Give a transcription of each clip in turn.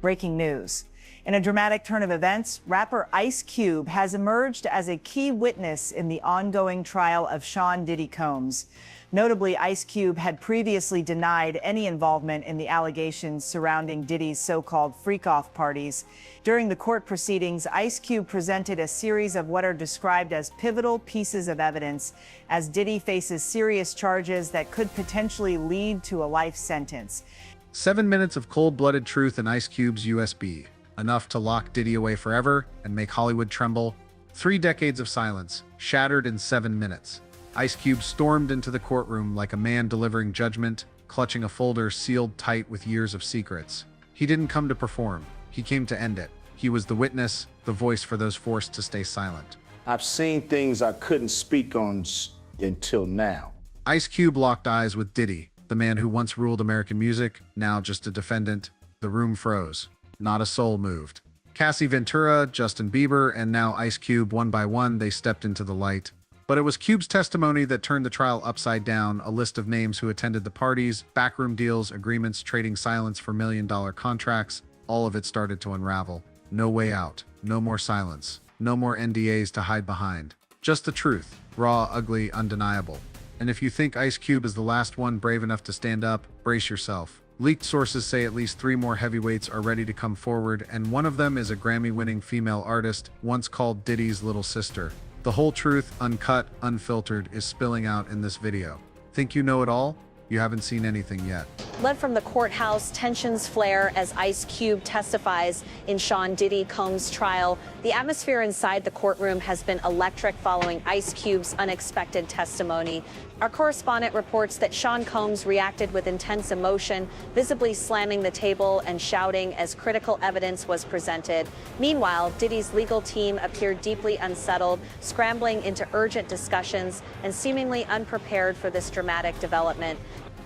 Breaking news. In a dramatic turn of events, rapper Ice Cube has emerged as a key witness in the ongoing trial of Sean Diddy Combs. Notably, Ice Cube had previously denied any involvement in the allegations surrounding Diddy's so-called freak-off parties. During the court proceedings, Ice Cube presented a series of what are described as pivotal pieces of evidence as Diddy faces serious charges that could potentially lead to a life sentence. 7 minutes of cold-blooded truth in Ice Cube's USB. Enough to lock Diddy away forever and make Hollywood tremble. 3 decades of silence, shattered in 7 minutes. Ice Cube stormed into the courtroom like a man delivering judgment, clutching a folder sealed tight with years of secrets. He didn't come to perform. He came to end it. He was the witness, the voice for those forced to stay silent. I've seen things I couldn't speak on until now. Ice Cube locked eyes with Diddy, the man who once ruled American music, now just a defendant. The room froze. Not a soul moved. Cassie Ventura, Justin Bieber, and now Ice Cube, one by one, they stepped into the light. But it was Cube's testimony that turned the trial upside down, a list of names who attended the parties, backroom deals, agreements, trading silence for million-dollar contracts. All of it started to unravel. No way out. No more silence. No more NDAs to hide behind. Just the truth. Raw, ugly, undeniable. And if you think Ice Cube is the last one brave enough to stand up, brace yourself. Leaked sources say at least 3 more heavyweights are ready to come forward, and one of them is a Grammy-winning female artist, once called Diddy's little sister. The whole truth, uncut, unfiltered, is spilling out in this video. Think you know it all? You haven't seen anything yet. Led from the courthouse, tensions flare as Ice Cube testifies in Sean Diddy Combs' trial. The atmosphere inside the courtroom has been electric following Ice Cube's unexpected testimony. Our correspondent reports that Sean Combs reacted with intense emotion, visibly slamming the table and shouting as critical evidence was presented. Meanwhile, Diddy's legal team appeared deeply unsettled, scrambling into urgent discussions and seemingly unprepared for this dramatic development.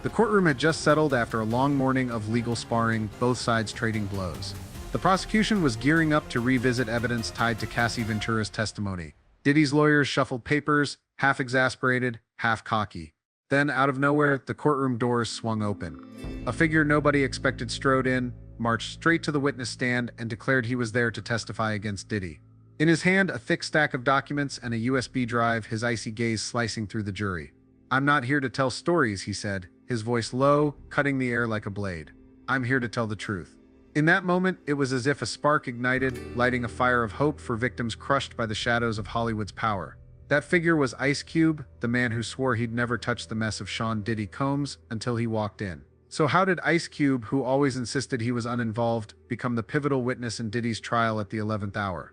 The courtroom had just settled after a long morning of legal sparring, both sides trading blows. The prosecution was gearing up to revisit evidence tied to Cassie Ventura's testimony. Diddy's lawyers shuffled papers, half exasperated, half cocky. Then, out of nowhere, the courtroom doors swung open. A figure nobody expected strode in, marched straight to the witness stand, and declared he was there to testify against Diddy. In his hand, a thick stack of documents and a USB drive, his icy gaze slicing through the jury. "I'm not here to tell stories," he said, his voice low, cutting the air like a blade. "I'm here to tell the truth." In that moment, it was as if a spark ignited, lighting a fire of hope for victims crushed by the shadows of Hollywood's power. That figure was Ice Cube, the man who swore he'd never touch the mess of Sean Diddy Combs until he walked in. So how did Ice Cube, who always insisted he was uninvolved, become the pivotal witness in Diddy's trial at the 11th hour?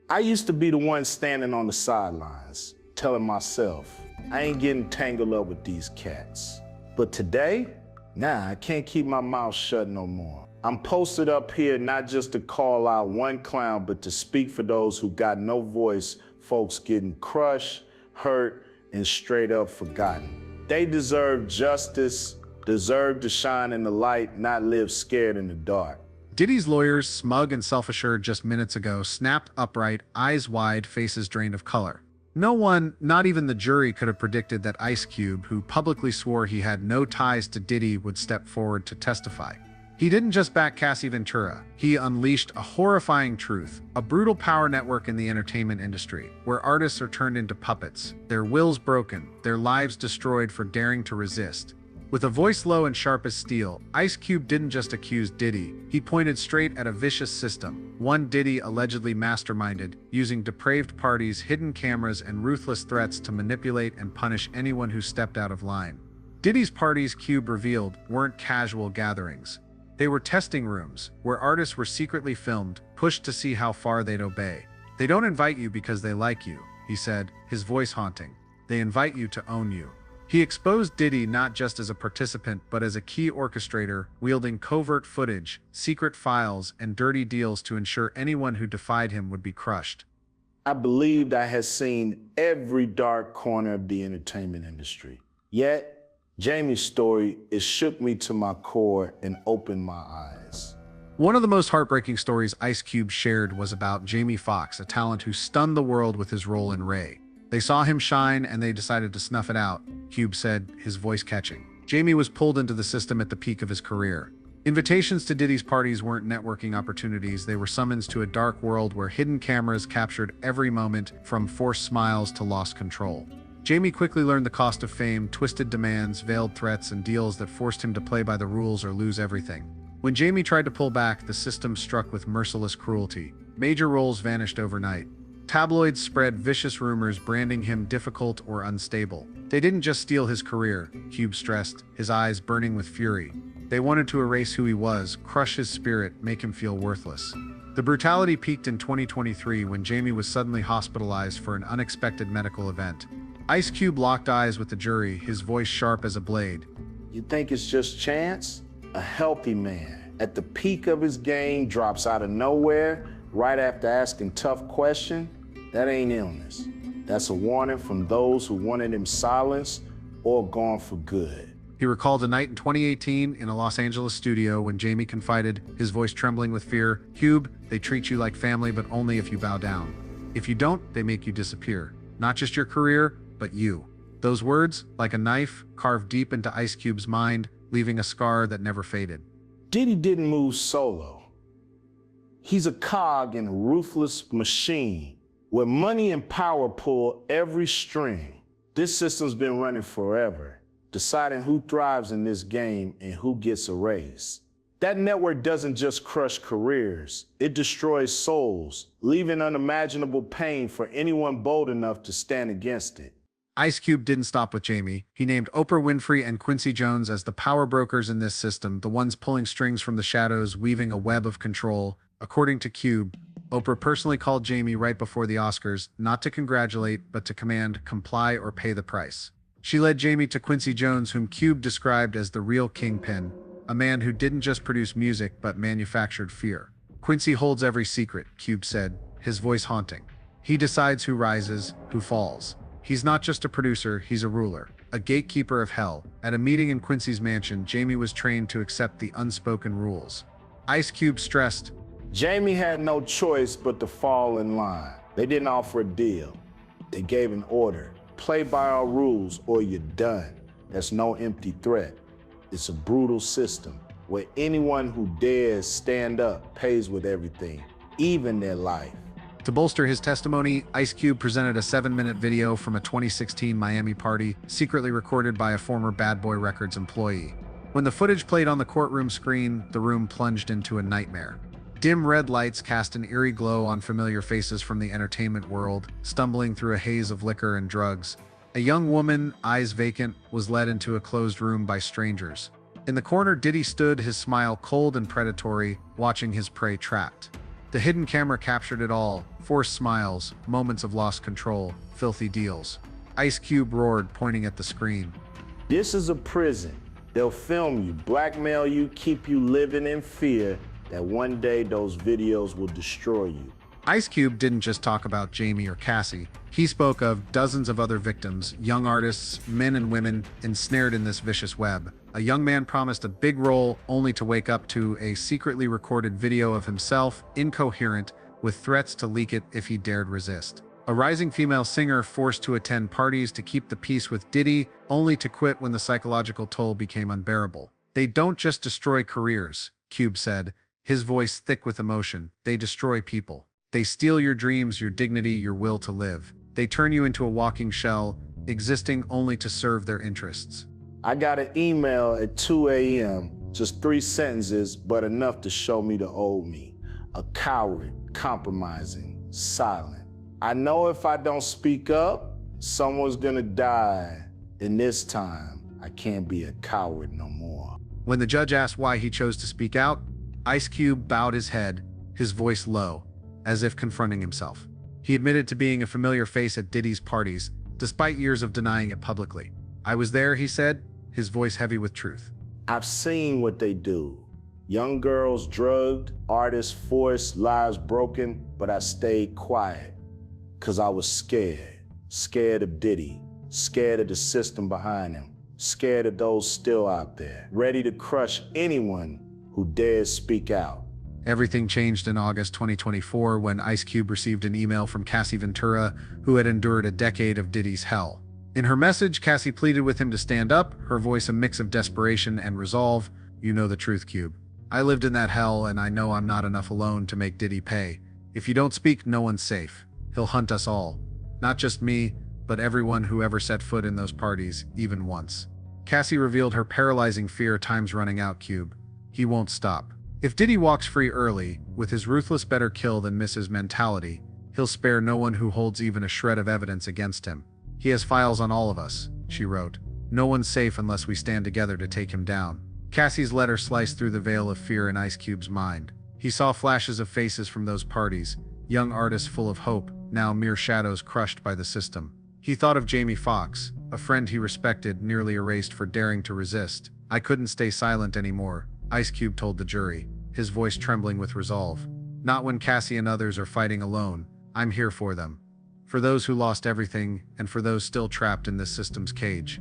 I used to be the one standing on the sidelines, telling myself, I ain't getting tangled up with these cats. But today, I can't keep my mouth shut no more. I'm posted up here not just to call out one clown, but to speak for those who got no voice, folks getting crushed, hurt, and straight up forgotten. They deserve justice, deserve to shine in the light, not live scared in the dark. Diddy's lawyers, smug and self-assured just minutes ago, snapped upright, eyes wide, faces drained of color. No one, not even the jury, could have predicted that Ice Cube, who publicly swore he had no ties to Diddy, would step forward to testify. He didn't just back Cassie Ventura. He unleashed a horrifying truth, a brutal power network in the entertainment industry, where artists are turned into puppets, their wills broken, their lives destroyed for daring to resist. With a voice low and sharp as steel, Ice Cube didn't just accuse Diddy, he pointed straight at a vicious system, one Diddy allegedly masterminded, using depraved parties, hidden cameras, and ruthless threats to manipulate and punish anyone who stepped out of line. Diddy's parties, Cube revealed, weren't casual gatherings. They were testing rooms, where artists were secretly filmed, pushed to see how far they'd obey. "They don't invite you because they like you," he said, his voice haunting. "They invite you to own you." He exposed Diddy not just as a participant, but as a key orchestrator, wielding covert footage, secret files, and dirty deals to ensure anyone who defied him would be crushed. I believed I had seen every dark corner of the entertainment industry. Yet, Jamie's story, it shook me to my core and opened my eyes. One of the most heartbreaking stories Ice Cube shared was about Jamie Foxx, a talent who stunned the world with his role in Ray. They saw him shine and they decided to snuff it out, Cube said, his voice catching. Jamie was pulled into the system at the peak of his career. Invitations to Diddy's parties weren't networking opportunities, they were summons to a dark world where hidden cameras captured every moment, from forced smiles to lost control. Jamie quickly learned the cost of fame, twisted demands, veiled threats, and deals that forced him to play by the rules or lose everything. When Jamie tried to pull back, the system struck with merciless cruelty. Major roles vanished overnight. Tabloids spread vicious rumors branding him difficult or unstable. They didn't just steal his career, Cube stressed, his eyes burning with fury. They wanted to erase who he was, crush his spirit, make him feel worthless. The brutality peaked in 2023 when Jamie was suddenly hospitalized for an unexpected medical event. Ice Cube locked eyes with the jury, his voice sharp as a blade. You think it's just chance? A healthy man, at the peak of his game, drops out of nowhere right after asking tough questions? That ain't illness. That's a warning from those who wanted him silenced or gone for good. He recalled a night in 2018 in a Los Angeles studio when Jamie confided, his voice trembling with fear, "Cube, they treat you like family, but only if you bow down. If you don't, they make you disappear. Not just your career, but you." Those words, like a knife, carved deep into Ice Cube's mind, leaving a scar that never faded. Diddy didn't move solo. He's a cog in a ruthless machine where money and power pull every string. This system's been running forever, deciding who thrives in this game and who gets erased. That network doesn't just crush careers, it destroys souls, leaving unimaginable pain for anyone bold enough to stand against it. Ice Cube didn't stop with Jamie. He named Oprah Winfrey and Quincy Jones as the power brokers in this system, the ones pulling strings from the shadows, weaving a web of control. According to Cube, Oprah personally called Jamie right before the Oscars, not to congratulate, but to command, comply, or pay the price. She led Jamie to Quincy Jones, whom Cube described as the real kingpin, a man who didn't just produce music, but manufactured fear. "Quincy holds every secret," Cube said, his voice haunting. "He decides who rises, who falls. He's not just a producer, he's a ruler, a gatekeeper of hell." At a meeting in Quincy's mansion, Jamie was trained to accept the unspoken rules. Ice Cube stressed, Jamie had no choice but to fall in line. They didn't offer a deal. They gave an order. Play by our rules or you're done. That's no empty threat. It's a brutal system where anyone who dares stand up pays with everything, even their life. To bolster his testimony, Ice Cube presented a 7-minute video from a 2016 Miami party, secretly recorded by a former Bad Boy Records employee. When the footage played on the courtroom screen, the room plunged into a nightmare. Dim red lights cast an eerie glow on familiar faces from the entertainment world, stumbling through a haze of liquor and drugs. A young woman, eyes vacant, was led into a closed room by strangers. In the corner, Diddy stood, his smile cold and predatory, watching his prey trapped. The hidden camera captured it all: forced smiles, moments of lost control, filthy deals. Ice Cube roared, pointing at the screen. This is a prison. They'll film you, blackmail you, keep you living in fear that one day those videos will destroy you. Ice Cube didn't just talk about Jamie or Cassie. He spoke of dozens of other victims, young artists, men and women, ensnared in this vicious web. A young man promised a big role, only to wake up to a secretly recorded video of himself, incoherent, with threats to leak it if he dared resist. A rising female singer forced to attend parties to keep the peace with Diddy, only to quit when the psychological toll became unbearable. "They don't just destroy careers," Cube said, his voice thick with emotion. "They destroy people. They steal your dreams, your dignity, your will to live. They turn you into a walking shell, existing only to serve their interests." I got an email at 2 a.m., just 3 sentences, but enough to show me the old me. A coward, compromising, silent. I know if I don't speak up, someone's gonna die. And this time, I can't be a coward no more. When the judge asked why he chose to speak out, Ice Cube bowed his head, his voice low, as if confronting himself. He admitted to being a familiar face at Diddy's parties, despite years of denying it publicly. "I was there," he said, his voice heavy with truth. I've seen what they do. Young girls drugged, artists forced, lives broken, but I stayed quiet. 'Cause I was scared. Scared of Diddy, scared of the system behind him, scared of those still out there, ready to crush anyone who dares speak out. Everything changed in August 2024 when Ice Cube received an email from Cassie Ventura, who had endured a decade of Diddy's hell. In her message, Cassie pleaded with him to stand up, her voice a mix of desperation and resolve. "You know the truth, Cube. I lived in that hell, and I know I'm not enough alone to make Diddy pay. If you don't speak, no one's safe. He'll hunt us all. Not just me, but everyone who ever set foot in those parties, even once. Cassie revealed her paralyzing fear. Time's running out, Cube. He won't stop. If Diddy walks free early, with his ruthless better kill than misses mentality, he'll spare no one who holds even a shred of evidence against him. He has files on all of us, she wrote. No one's safe unless we stand together to take him down. Cassie's letter sliced through the veil of fear in Ice Cube's mind. He saw flashes of faces from those parties, young artists full of hope, now mere shadows crushed by the system. He thought of Jamie Foxx, a friend he respected, nearly erased for daring to resist. I couldn't stay silent anymore, Ice Cube told the jury, his voice trembling with resolve. Not when Cassie and others are fighting alone. I'm here for them. For those who lost everything, and for those still trapped in this system's cage.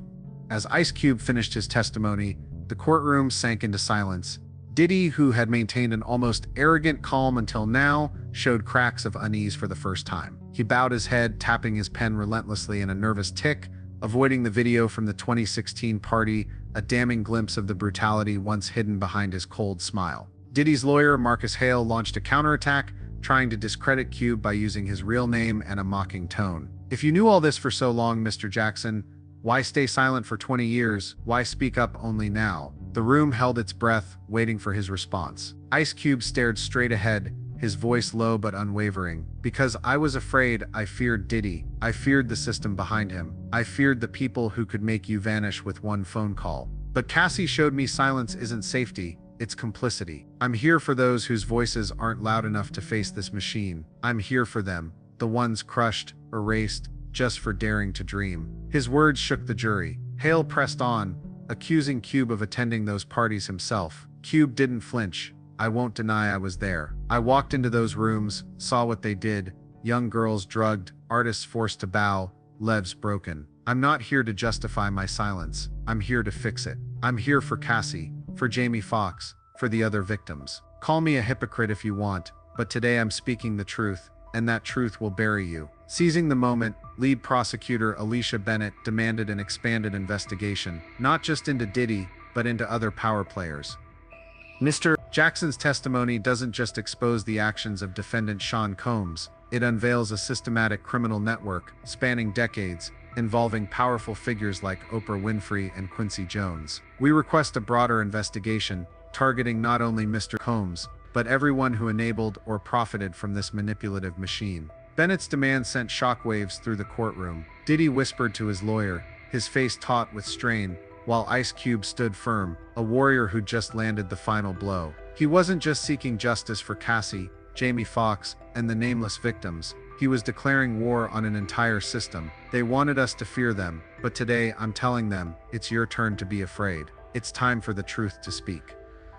As Ice Cube finished his testimony, the courtroom sank into silence. Diddy, who had maintained an almost arrogant calm until now, showed cracks of unease for the first time. He bowed his head, tapping his pen relentlessly in a nervous tick, avoiding the video from the 2016 party, a damning glimpse of the brutality once hidden behind his cold smile. Diddy's lawyer, Marcus Hale, launched a counterattack, trying to discredit Cube by using his real name and a mocking tone. If you knew all this for so long, Mr. Jackson, why stay silent for 20 years? Why speak up only now? The room held its breath, waiting for his response. Ice Cube stared straight ahead, his voice low but unwavering. Because I was afraid, I feared Diddy. I feared the system behind him. I feared the people who could make you vanish with one phone call. But Cassie showed me silence isn't safety, it's complicity. I'm here for those whose voices aren't loud enough to face this machine. I'm here for them, the ones crushed, erased, just for daring to dream. His words shook the jury. Hale pressed on, accusing Cube of attending those parties himself. Cube didn't flinch. I won't deny I was there. I walked into those rooms, saw what they did. Young girls drugged, artists forced to bow, lives broken. I'm not here to justify my silence. I'm here to fix it. I'm here for Cassie, for Jamie Foxx, for the other victims. Call me a hypocrite if you want, but today I'm speaking the truth, and that truth will bury you. Seizing the moment, lead prosecutor Alicia Bennett demanded an expanded investigation, not just into Diddy, but into other power players. Mr. Jackson's testimony doesn't just expose the actions of defendant Sean Combs, it unveils a systematic criminal network spanning decades, involving powerful figures like Oprah Winfrey and Quincy Jones. We request a broader investigation, targeting not only Mr. Combs, but everyone who enabled or profited from this manipulative machine. Bennett's demand sent shockwaves through the courtroom. Diddy whispered to his lawyer, his face taut with strain, while Ice Cube stood firm, a warrior who just landed the final blow. He wasn't just seeking justice for Cassie, Jamie Foxx, and the nameless victims. He was declaring war on an entire system. They wanted us to fear them, but today I'm telling them, it's your turn to be afraid. It's time for the truth to speak.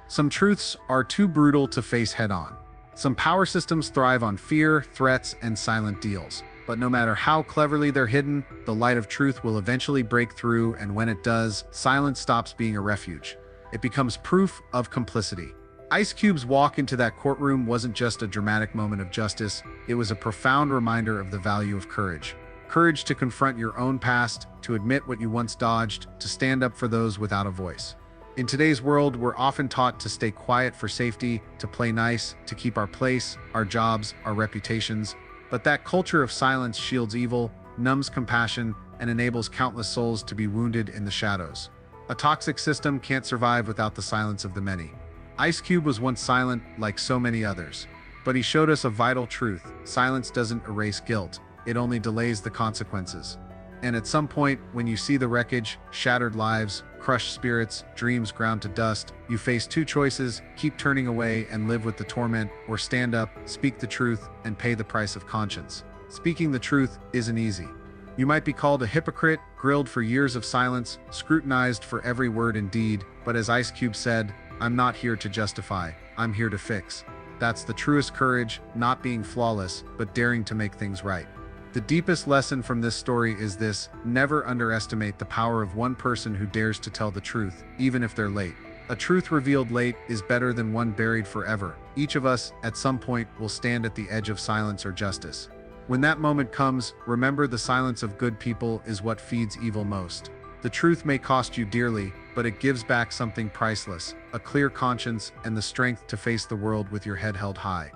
Some truths are too brutal to face head-on. Some power systems thrive on fear, threats, and silent deals. But no matter how cleverly they're hidden, the light of truth will eventually break through, and when it does, silence stops being a refuge. It becomes proof of complicity. Ice Cube's walk into that courtroom wasn't just a dramatic moment of justice, it was a profound reminder of the value of courage. Courage to confront your own past, to admit what you once dodged, to stand up for those without a voice. In today's world, we're often taught to stay quiet for safety, to play nice, to keep our place, our jobs, our reputations. But that culture of silence shields evil, numbs compassion, and enables countless souls to be wounded in the shadows. A toxic system can't survive without the silence of the many. Ice Cube was once silent, like so many others. But he showed us a vital truth. Silence doesn't erase guilt. It only delays the consequences. And at some point, when you see the wreckage, shattered lives, crushed spirits, dreams ground to dust, you face two choices: keep turning away and live with the torment, or stand up, speak the truth, and pay the price of conscience. Speaking the truth isn't easy. You might be called a hypocrite, grilled for years of silence, scrutinized for every word and deed, but as Ice Cube said, I'm not here to justify, I'm here to fix. That's the truest courage, not being flawless, but daring to make things right. The deepest lesson from this story is this: never underestimate the power of one person who dares to tell the truth, even if they're late. A truth revealed late is better than one buried forever. Each of us, at some point, will stand at the edge of silence or justice. When that moment comes, remember the silence of good people is what feeds evil most. The truth may cost you dearly, but it gives back something priceless, a clear conscience and the strength to face the world with your head held high.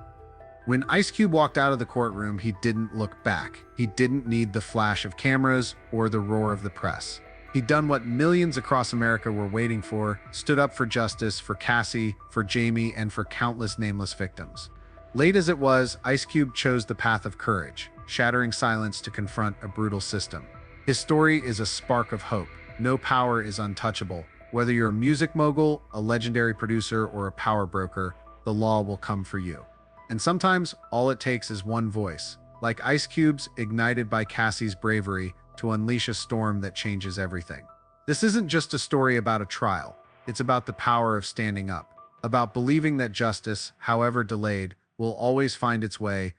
When Ice Cube walked out of the courtroom, he didn't look back. He didn't need the flash of cameras or the roar of the press. He'd done what millions across America were waiting for, stood up for justice, for Cassie, for Jamie, and for countless nameless victims. Late as it was, Ice Cube chose the path of courage, shattering silence to confront a brutal system. His story is a spark of hope. No power is untouchable. Whether you're a music mogul, a legendary producer, or a power broker, the law will come for you. And sometimes, all it takes is one voice, like Ice Cube's, ignited by Cassie's bravery, to unleash a storm that changes everything. This isn't just a story about a trial. It's about the power of standing up, about believing that justice, however delayed, will always find its way,